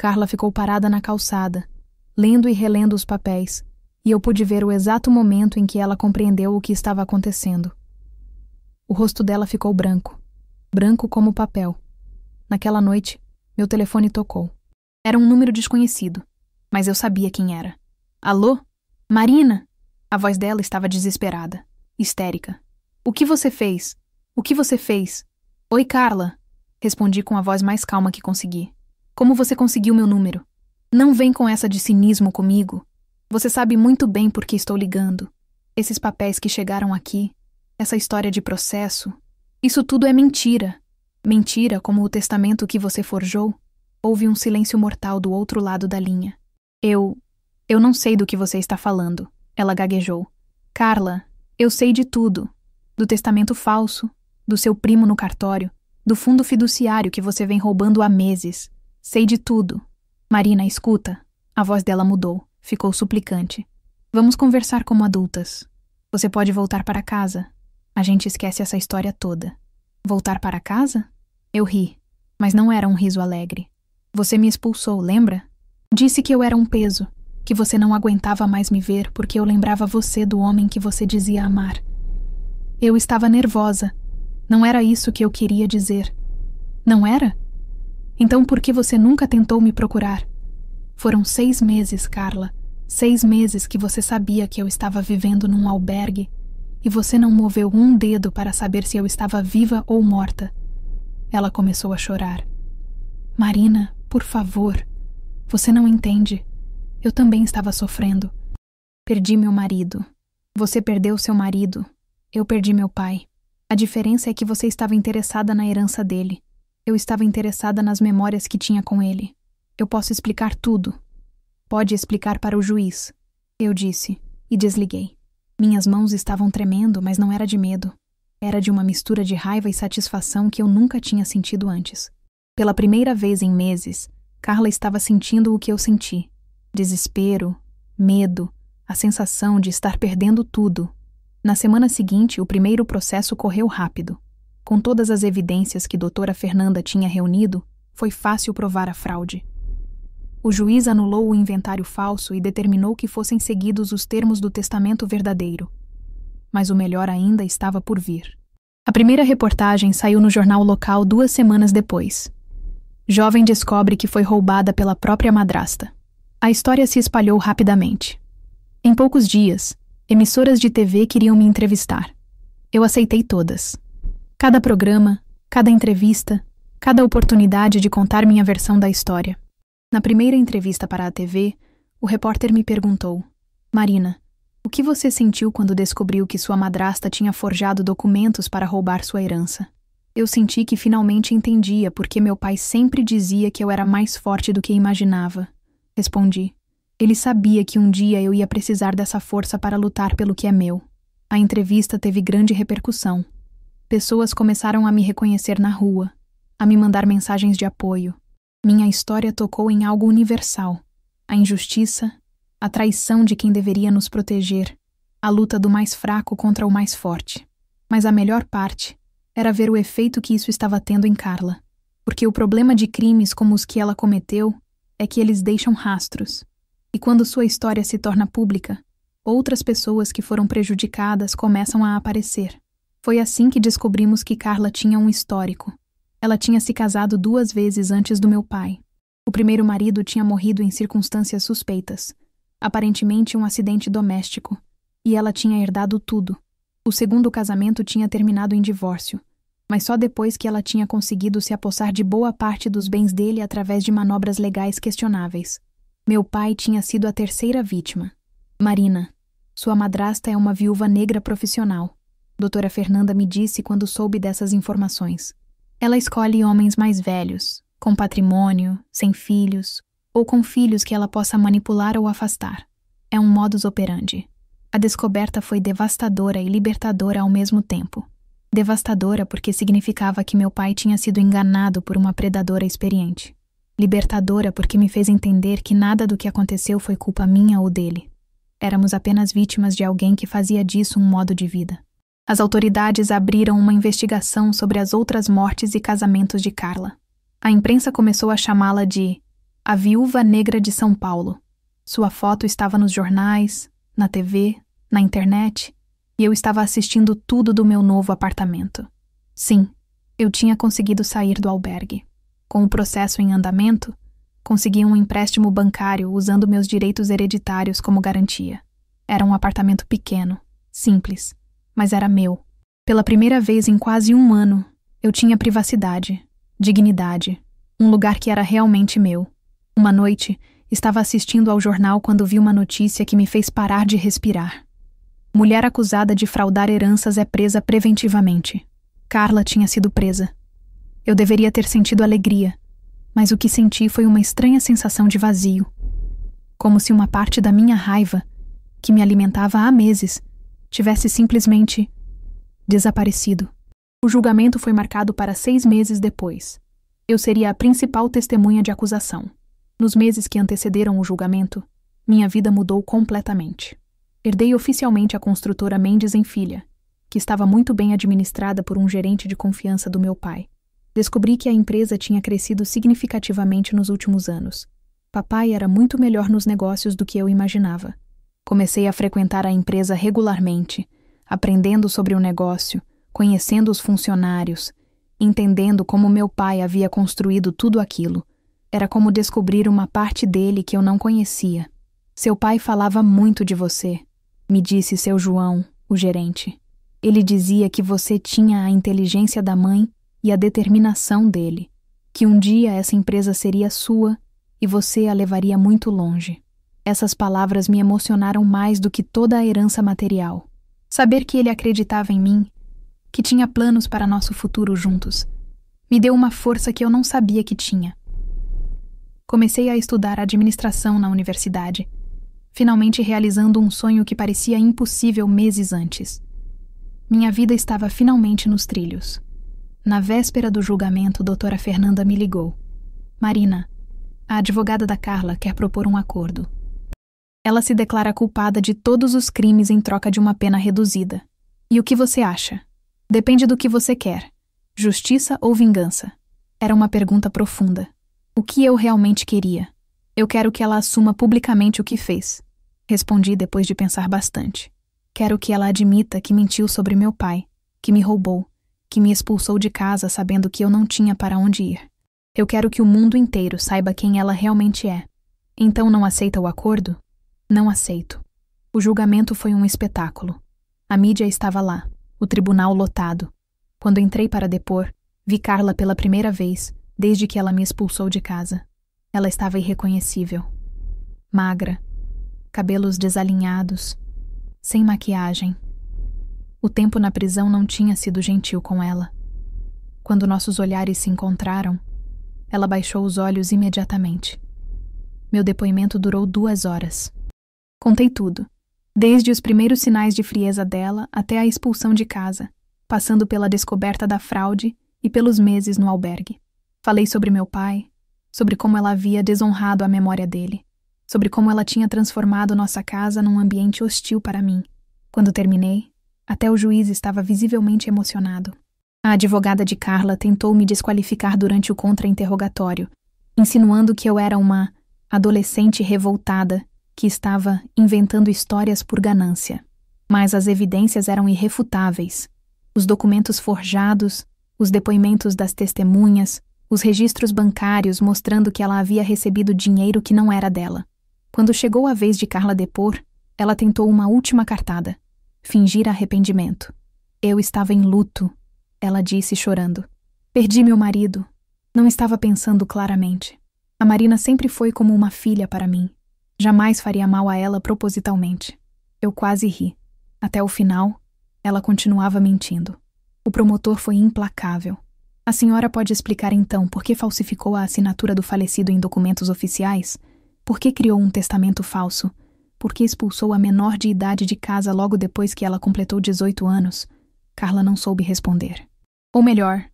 [SPEAKER 1] Carla ficou parada na calçada, lendo e relendo os papéis, e eu pude ver o exato momento em que ela compreendeu o que estava acontecendo. O rosto dela ficou branco, branco como papel. Naquela noite, meu telefone tocou. Era um número desconhecido, mas eu sabia quem era. Alô? Marina? A voz dela estava desesperada, histérica. O que você fez? O que você fez? Oi, Carla. Respondi com a voz mais calma que consegui. Como você conseguiu meu número? Não vem com essa de cinismo comigo. Você sabe muito bem por que estou ligando. Esses papéis que chegaram aqui, essa história de processo, isso tudo é mentira. Mentira como o testamento que você forjou. Houve um silêncio mortal do outro lado da linha. Eu não sei do que você está falando, ela gaguejou. Carla, eu sei de tudo. Do testamento falso, do seu primo no cartório, do fundo fiduciário que você vem roubando há meses. Sei de tudo. Marina, escuta. A voz dela mudou, ficou suplicante. Vamos conversar como adultas. Você pode voltar para casa. A gente esquece essa história toda. Voltar para casa? Eu ri, mas não era um riso alegre. Você me expulsou, lembra? Disse que eu era um peso, que você não aguentava mais me ver porque eu lembrava você do homem que você dizia amar. Eu estava nervosa. Não era isso que eu queria dizer. Não era? Então por que você nunca tentou me procurar? Foram 6 meses, Carla. 6 meses que você sabia que eu estava vivendo num albergue e você não moveu um dedo para saber se eu estava viva ou morta. Ela começou a chorar. Marina, por favor. Você não entende. Eu também estava sofrendo. Perdi meu marido. Você perdeu seu marido. Eu perdi meu pai. A diferença é que você estava interessada na herança dele. Eu estava interessada nas memórias que tinha com ele. Eu posso explicar tudo. Pode explicar para o juiz. Eu disse, e desliguei. Minhas mãos estavam tremendo, mas não era de medo. Era de uma mistura de raiva e satisfação que eu nunca tinha sentido antes. Pela primeira vez em meses, Carla estava sentindo o que eu senti. Desespero, medo, a sensação de estar perdendo tudo. Na semana seguinte, o primeiro processo correu rápido. Com todas as evidências que doutora Fernanda tinha reunido, foi fácil provar a fraude. O juiz anulou o inventário falso e determinou que fossem seguidos os termos do testamento verdadeiro. Mas o melhor ainda estava por vir. A primeira reportagem saiu no jornal local 2 semanas depois. Jovem descobre que foi roubada pela própria madrasta. A história se espalhou rapidamente. Em poucos dias, emissoras de TV queriam me entrevistar. Eu aceitei todas. Cada programa, cada entrevista, cada oportunidade de contar minha versão da história. Na primeira entrevista para a TV, o repórter me perguntou: Marina, o que você sentiu quando descobriu que sua madrasta tinha forjado documentos para roubar sua herança? Eu senti que finalmente entendia porque meu pai sempre dizia que eu era mais forte do que imaginava. Respondi. Ele sabia que um dia eu ia precisar dessa força para lutar pelo que é meu. A entrevista teve grande repercussão. Pessoas começaram a me reconhecer na rua, a me mandar mensagens de apoio. Minha história tocou em algo universal. A injustiça, a traição de quem deveria nos proteger, a luta do mais fraco contra o mais forte. Mas a melhor parte era ver o efeito que isso estava tendo em Carla. Porque o problema de crimes como os que ela cometeu é que eles deixam rastros. E quando sua história se torna pública, outras pessoas que foram prejudicadas começam a aparecer. Foi assim que descobrimos que Carla tinha um histórico. Ela tinha se casado 2 vezes antes do meu pai. O primeiro marido tinha morrido em circunstâncias suspeitas, aparentemente um acidente doméstico, e ela tinha herdado tudo. O segundo casamento tinha terminado em divórcio, mas só depois que ela tinha conseguido se apossar de boa parte dos bens dele através de manobras legais questionáveis. Meu pai tinha sido a 3ª vítima. Marina, sua madrasta é uma viúva negra profissional. Doutora Fernanda me disse quando soube dessas informações. Ela escolhe homens mais velhos, com patrimônio, sem filhos, ou com filhos que ela possa manipular ou afastar. É um modus operandi. A descoberta foi devastadora e libertadora ao mesmo tempo. Devastadora porque significava que meu pai tinha sido enganado por uma predadora experiente. Libertadora porque me fez entender que nada do que aconteceu foi culpa minha ou dele. Éramos apenas vítimas de alguém que fazia disso um modo de vida. As autoridades abriram uma investigação sobre as outras mortes e casamentos de Carla. A imprensa começou a chamá-la de A Viúva Negra de São Paulo. Sua foto estava nos jornais, na TV, na internet, e eu estava assistindo tudo do meu novo apartamento. Sim, eu tinha conseguido sair do albergue. Com o processo em andamento, consegui um empréstimo bancário usando meus direitos hereditários como garantia. Era um apartamento pequeno, simples, mas era meu. Pela primeira vez em quase um ano, eu tinha privacidade, dignidade, um lugar que era realmente meu. Uma noite, estava assistindo ao jornal quando vi uma notícia que me fez parar de respirar. Mulher acusada de fraudar heranças é presa preventivamente. Carla tinha sido presa. Eu deveria ter sentido alegria, mas o que senti foi uma estranha sensação de vazio. Como se uma parte da minha raiva, que me alimentava há meses, tivesse simplesmente desaparecido. O julgamento foi marcado para 6 meses depois. Eu seria a principal testemunha de acusação. Nos meses que antecederam o julgamento, minha vida mudou completamente. Herdei oficialmente a construtora Mendes em Filha, que estava muito bem administrada por um gerente de confiança do meu pai. Descobri que a empresa tinha crescido significativamente nos últimos anos. Papai era muito melhor nos negócios do que eu imaginava. Comecei a frequentar a empresa regularmente, aprendendo sobre o negócio, conhecendo os funcionários, entendendo como meu pai havia construído tudo aquilo. Era como descobrir uma parte dele que eu não conhecia. Seu pai falava muito de você, me disse seu João, o gerente. Ele dizia que você tinha a inteligência da mãe e a determinação dele, que um dia essa empresa seria sua e você a levaria muito longe. Essas palavras me emocionaram mais do que toda a herança material. Saber que ele acreditava em mim, que tinha planos para nosso futuro juntos, me deu uma força que eu não sabia que tinha. Comecei a estudar administração na universidade, finalmente realizando um sonho que parecia impossível meses antes. Minha vida estava finalmente nos trilhos. Na véspera do julgamento, doutora Fernanda me ligou. Marina, a advogada da Carla quer propor um acordo. Ela se declara culpada de todos os crimes em troca de uma pena reduzida. E o que você acha? Depende do que você quer. Justiça ou vingança? Era uma pergunta profunda. O que eu realmente queria? Eu quero que ela assuma publicamente o que fez. Respondi depois de pensar bastante. Quero que ela admita que mentiu sobre meu pai, que me roubou, que me expulsou de casa sabendo que eu não tinha para onde ir. Eu quero que o mundo inteiro saiba quem ela realmente é. Então não aceita o acordo? Não aceito. O julgamento foi um espetáculo. A mídia estava lá, o tribunal lotado. Quando entrei para depor, vi Carla pela primeira vez, desde que ela me expulsou de casa. Ela estava irreconhecível. Magra, cabelos desalinhados, sem maquiagem. O tempo na prisão não tinha sido gentil com ela. Quando nossos olhares se encontraram, ela baixou os olhos imediatamente. Meu depoimento durou 2 horas. Contei tudo, desde os primeiros sinais de frieza dela até a expulsão de casa, passando pela descoberta da fraude e pelos meses no albergue. Falei sobre meu pai, sobre como ela havia desonrado a memória dele, sobre como ela tinha transformado nossa casa num ambiente hostil para mim. Quando terminei, até o juiz estava visivelmente emocionado. A advogada de Carla tentou me desqualificar durante o contra-interrogatório, insinuando que eu era uma adolescente revoltada que estava inventando histórias por ganância. Mas as evidências eram irrefutáveis. Os documentos forjados, os depoimentos das testemunhas, os registros bancários mostrando que ela havia recebido dinheiro que não era dela. Quando chegou a vez de Carla depor, ela tentou uma última cartada. Fingir arrependimento. Eu estava em luto, ela disse chorando. Perdi meu marido. Não estava pensando claramente. A Marina sempre foi como uma filha para mim. Jamais faria mal a ela propositalmente. Eu quase ri. Até o final, ela continuava mentindo. O promotor foi implacável. A senhora pode explicar então por que falsificou a assinatura do falecido em documentos oficiais? Por que criou um testamento falso? Por que expulsou a menor de idade de casa logo depois que ela completou 18 anos? Carla não soube responder. Ou melhor,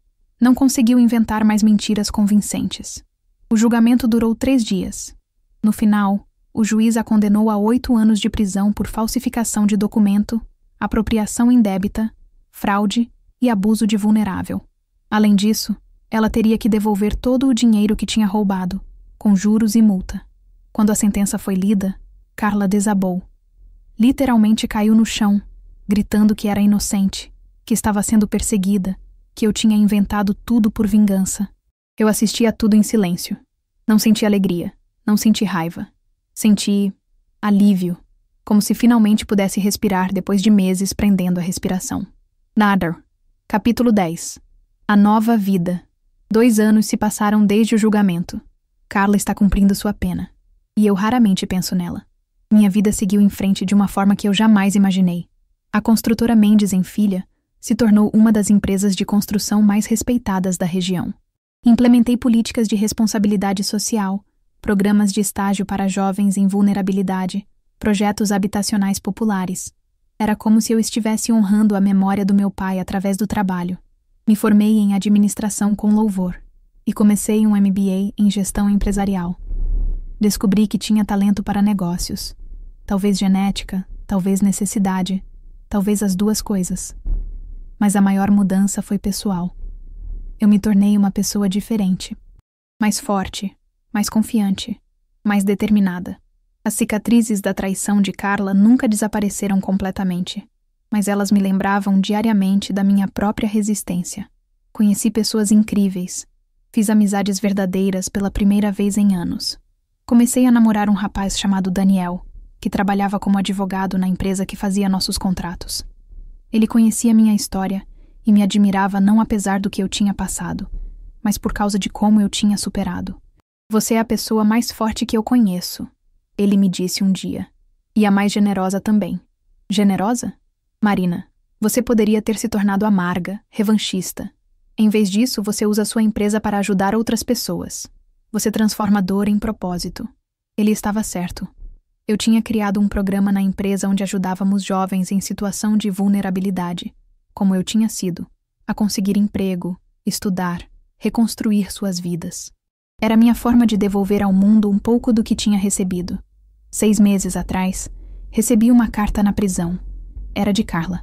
[SPEAKER 1] não conseguiu inventar mais mentiras convincentes. O julgamento durou 3 dias. No final, o juiz a condenou a 8 anos de prisão por falsificação de documento, apropriação indébita, fraude e abuso de vulnerável. Além disso, ela teria que devolver todo o dinheiro que tinha roubado, com juros e multa. Quando a sentença foi lida, Carla desabou. Literalmente caiu no chão, gritando que era inocente, que estava sendo perseguida, que eu tinha inventado tudo por vingança. Eu assistia a tudo em silêncio. Não senti alegria, não senti raiva. Senti alívio, como se finalmente pudesse respirar depois de meses prendendo a respiração. Nader. Capítulo 10. A nova vida. 2 anos se passaram desde o julgamento. Carla está cumprindo sua pena. E eu raramente penso nela. Minha vida seguiu em frente de uma forma que eu jamais imaginei. A construtora Mendes em Filha se tornou uma das empresas de construção mais respeitadas da região. Implementei políticas de responsabilidade social, programas de estágio para jovens em vulnerabilidade, projetos habitacionais populares. Era como se eu estivesse honrando a memória do meu pai através do trabalho. Me formei em administração com louvor e comecei um MBA em gestão empresarial. Descobri que tinha talento para negócios. Talvez genética, talvez necessidade, talvez as duas coisas. Mas a maior mudança foi pessoal. Eu me tornei uma pessoa diferente. Mais forte, mais confiante, mais determinada. As cicatrizes da traição de Carla nunca desapareceram completamente, mas elas me lembravam diariamente da minha própria resistência. Conheci pessoas incríveis. Fiz amizades verdadeiras pela primeira vez em anos. Comecei a namorar um rapaz chamado Daniel, que trabalhava como advogado na empresa que fazia nossos contratos. Ele conhecia minha história e me admirava não apesar do que eu tinha passado, mas por causa de como eu tinha superado. Você é a pessoa mais forte que eu conheço, ele me disse um dia. E a mais generosa também. Generosa? Marina, você poderia ter se tornado amarga, revanchista. Em vez disso, você usa sua empresa para ajudar outras pessoas. Você transforma dor em propósito. Ele estava certo. Eu tinha criado um programa na empresa onde ajudávamos jovens em situação de vulnerabilidade, como eu tinha sido, a conseguir emprego, estudar, reconstruir suas vidas. Era minha forma de devolver ao mundo um pouco do que tinha recebido. 6 meses atrás, recebi uma carta na prisão. Era de Carla.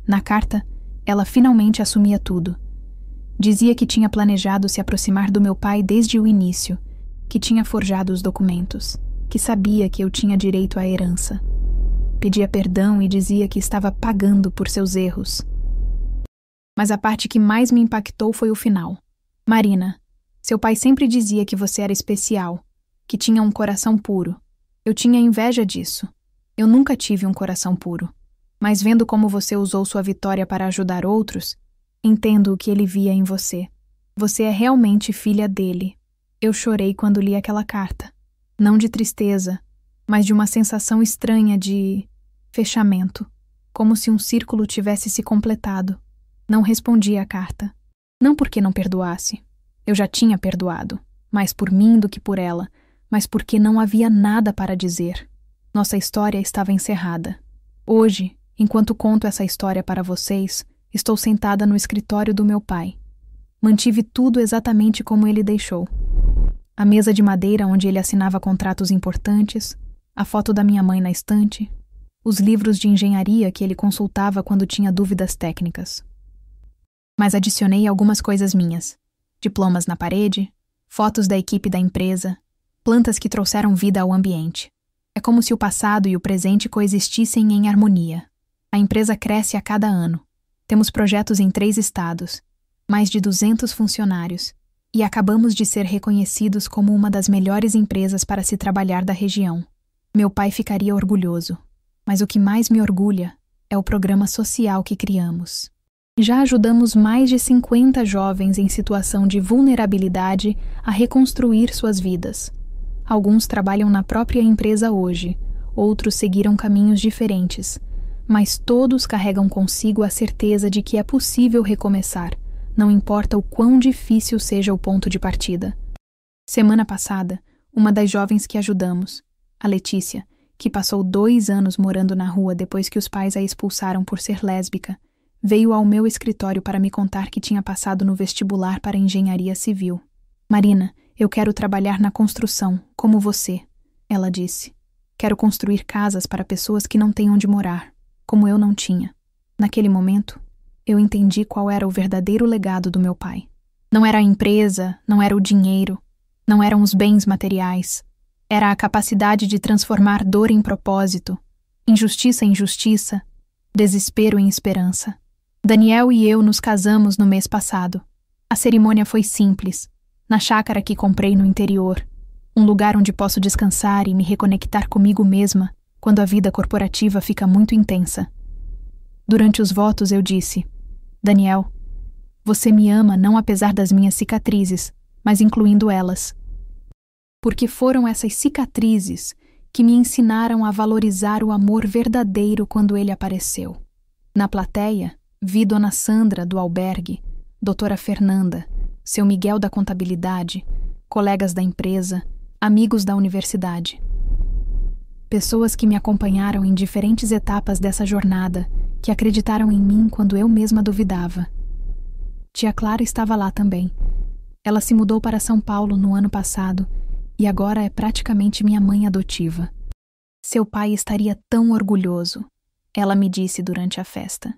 [SPEAKER 1] Na carta, ela finalmente assumia tudo. Dizia que tinha planejado se aproximar do meu pai desde o início, que tinha forjado os documentos, que sabia que eu tinha direito à herança. Pedia perdão e dizia que estava pagando por seus erros. Mas a parte que mais me impactou foi o final. Marina, seu pai sempre dizia que você era especial, que tinha um coração puro. Eu tinha inveja disso. Eu nunca tive um coração puro. Mas vendo como você usou sua vitória para ajudar outros, entendo o que ele via em você. Você é realmente filha dele. Eu chorei quando li aquela carta. Não de tristeza, mas de uma sensação estranha de fechamento, como se um círculo tivesse se completado. Não respondi à carta. Não porque não perdoasse. Eu já tinha perdoado, mais por mim do que por ela, mas porque não havia nada para dizer. Nossa história estava encerrada. Hoje, enquanto conto essa história para vocês, estou sentada no escritório do meu pai. Mantive tudo exatamente como ele deixou. A mesa de madeira onde ele assinava contratos importantes, a foto da minha mãe na estante, os livros de engenharia que ele consultava quando tinha dúvidas técnicas. Mas adicionei algumas coisas minhas. Diplomas na parede, fotos da equipe da empresa, plantas que trouxeram vida ao ambiente. É como se o passado e o presente coexistissem em harmonia. A empresa cresce a cada ano. Temos projetos em 3 estados, mais de 200 funcionários, e acabamos de ser reconhecidos como uma das melhores empresas para se trabalhar da região. Meu pai ficaria orgulhoso, mas o que mais me orgulha é o programa social que criamos. Já ajudamos mais de 50 jovens em situação de vulnerabilidade a reconstruir suas vidas. Alguns trabalham na própria empresa hoje, outros seguiram caminhos diferentes, mas todos carregam consigo a certeza de que é possível recomeçar, não importa o quão difícil seja o ponto de partida. Semana passada, uma das jovens que ajudamos, a Letícia, que passou 2 anos morando na rua depois que os pais a expulsaram por ser lésbica, veio ao meu escritório para me contar que tinha passado no vestibular para engenharia civil. Marina, eu quero trabalhar na construção, como você, ela disse. Quero construir casas para pessoas que não têm onde morar, como eu não tinha. Naquele momento, eu entendi qual era o verdadeiro legado do meu pai. Não era a empresa, não era o dinheiro, Não eram os bens materiais. Era a capacidade de transformar dor em propósito, injustiça em justiça, desespero em esperança. Daniel e eu nos casamos no mês passado. A cerimônia foi simples, na chácara que comprei no interior, um lugar onde posso descansar e me reconectar comigo mesma quando a vida corporativa fica muito intensa. Durante os votos eu disse: Daniel, você me ama não apesar das minhas cicatrizes, mas incluindo elas. Porque foram essas cicatrizes que me ensinaram a valorizar o amor verdadeiro quando ele apareceu. Na plateia, vi Dona Sandra, do albergue, Doutora Fernanda, seu Miguel da contabilidade, colegas da empresa, amigos da universidade. Pessoas que me acompanharam em diferentes etapas dessa jornada, que acreditaram em mim quando eu mesma duvidava. Tia Clara estava lá também. Ela se mudou para São Paulo no ano passado e agora é praticamente minha mãe adotiva. Seu pai estaria tão orgulhoso, ela me disse durante a festa.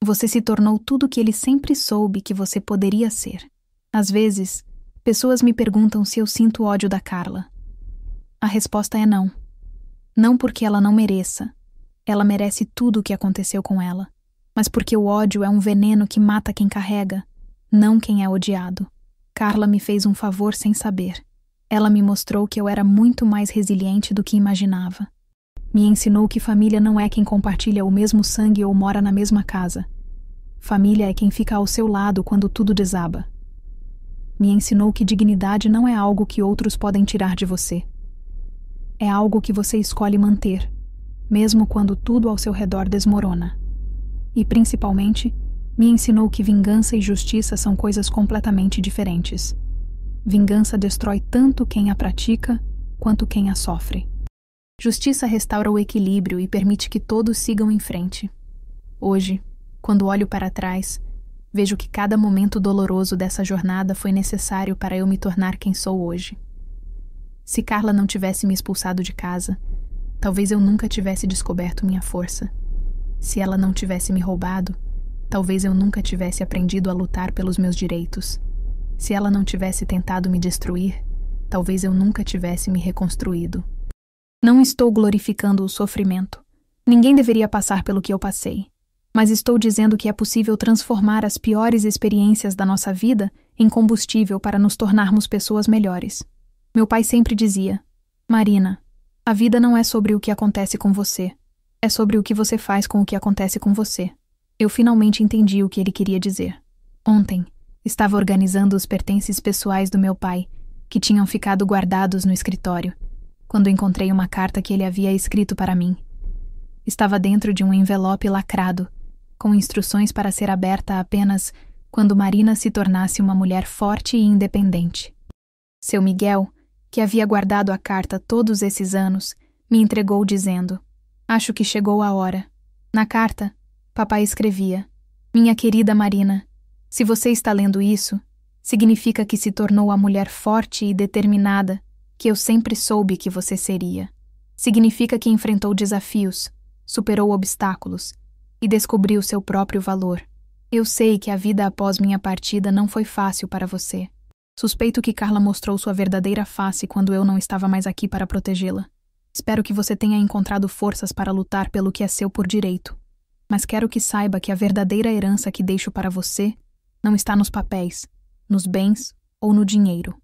[SPEAKER 1] Você se tornou tudo o que ele sempre soube que você poderia ser. Às vezes, pessoas me perguntam se eu sinto ódio da Carla. A resposta é não. Não porque ela não mereça. Ela merece tudo o que aconteceu com ela. Mas porque o ódio é um veneno que mata quem carrega, não quem é odiado. Carla me fez um favor sem saber. Ela me mostrou que eu era muito mais resiliente do que imaginava. Me ensinou que família não é quem compartilha o mesmo sangue ou mora na mesma casa. Família é quem fica ao seu lado quando tudo desaba. Me ensinou que dignidade não é algo que outros podem tirar de você. É algo que você escolhe manter, mesmo quando tudo ao seu redor desmorona. E, principalmente, me ensinou que vingança e justiça são coisas completamente diferentes. Vingança destrói tanto quem a pratica quanto quem a sofre. Justiça restaura o equilíbrio e permite que todos sigam em frente. Hoje, quando olho para trás, vejo que cada momento doloroso dessa jornada foi necessário para eu me tornar quem sou hoje. Se Carla não tivesse me expulsado de casa, talvez eu nunca tivesse descoberto minha força. Se ela não tivesse me roubado, talvez eu nunca tivesse aprendido a lutar pelos meus direitos. Se ela não tivesse tentado me destruir, talvez eu nunca tivesse me reconstruído. Não estou glorificando o sofrimento. Ninguém deveria passar pelo que eu passei. Mas estou dizendo que é possível transformar as piores experiências da nossa vida em combustível para nos tornarmos pessoas melhores. Meu pai sempre dizia: Marina, a vida não é sobre o que acontece com você. É sobre o que você faz com o que acontece com você. Eu finalmente entendi o que ele queria dizer. Ontem, estava organizando os pertences pessoais do meu pai, que tinham ficado guardados no escritório, quando encontrei uma carta que ele havia escrito para mim. Estava dentro de um envelope lacrado, com instruções para ser aberta apenas quando Marina se tornasse uma mulher forte e independente. Seu Miguel, que havia guardado a carta todos esses anos, me entregou dizendo: Acho que chegou a hora. Na carta, papai escrevia: Minha querida Marina, se você está lendo isso, significa que se tornou a mulher forte e determinada que eu sempre soube que você seria. Significa que enfrentou desafios, superou obstáculos e descobriu seu próprio valor. Eu sei que a vida após minha partida não foi fácil para você. Suspeito que Carla mostrou sua verdadeira face quando eu não estava mais aqui para protegê-la. Espero que você tenha encontrado forças para lutar pelo que é seu por direito. Mas quero que saiba que a verdadeira herança que deixo para você não está nos papéis, nos bens ou no dinheiro.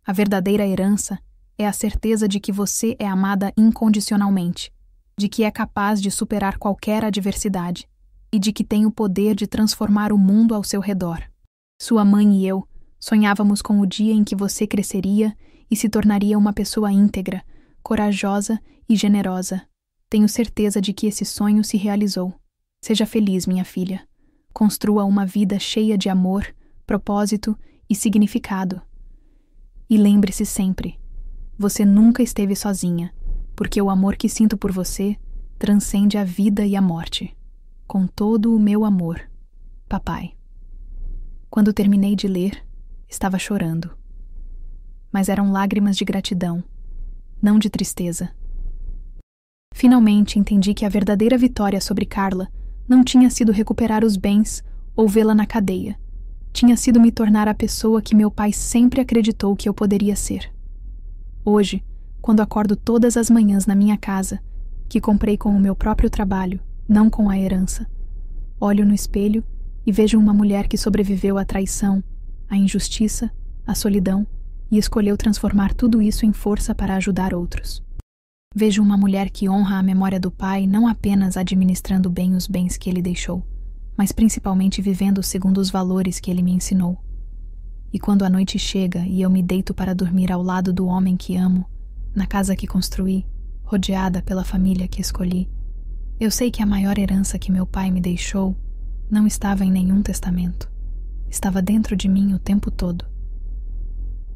[SPEAKER 1] A verdadeira herança é a certeza de que você é amada incondicionalmente, de que é capaz de superar qualquer adversidade e de que tem o poder de transformar o mundo ao seu redor. Sua mãe e eu sonhávamos com o dia em que você cresceria e se tornaria uma pessoa íntegra, corajosa e generosa. Tenho certeza de que esse sonho se realizou. Seja feliz, minha filha. Construa uma vida cheia de amor, propósito e significado. E lembre-se sempre, você nunca esteve sozinha, porque o amor que sinto por você transcende a vida e a morte. Com todo o meu amor, papai. Quando terminei de ler, estava chorando. Mas eram lágrimas de gratidão, não de tristeza. Finalmente entendi que a verdadeira vitória sobre Carla não tinha sido recuperar os bens ou vê-la na cadeia. tinha sido me tornar a pessoa que meu pai sempre acreditou que eu poderia ser. Hoje, quando acordo todas as manhãs na minha casa, que comprei com o meu próprio trabalho, não com a herança, olho no espelho e vejo uma mulher que sobreviveu à traição, à injustiça, à solidão e escolheu transformar tudo isso em força para ajudar outros. Vejo uma mulher que honra a memória do pai não apenas administrando bem os bens que ele deixou, mas principalmente vivendo segundo os valores que ele me ensinou. E quando a noite chega e eu me deito para dormir ao lado do homem que amo, na casa que construí, rodeada pela família que escolhi, eu sei que a maior herança que meu pai me deixou não estava em nenhum testamento. Estava dentro de mim o tempo todo.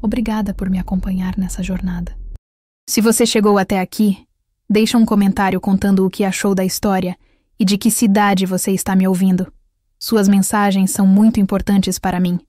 [SPEAKER 1] Obrigada por me acompanhar nessa jornada. Se você chegou até aqui, deixa um comentário contando o que achou da história e de que cidade você está me ouvindo. Suas mensagens são muito importantes para mim.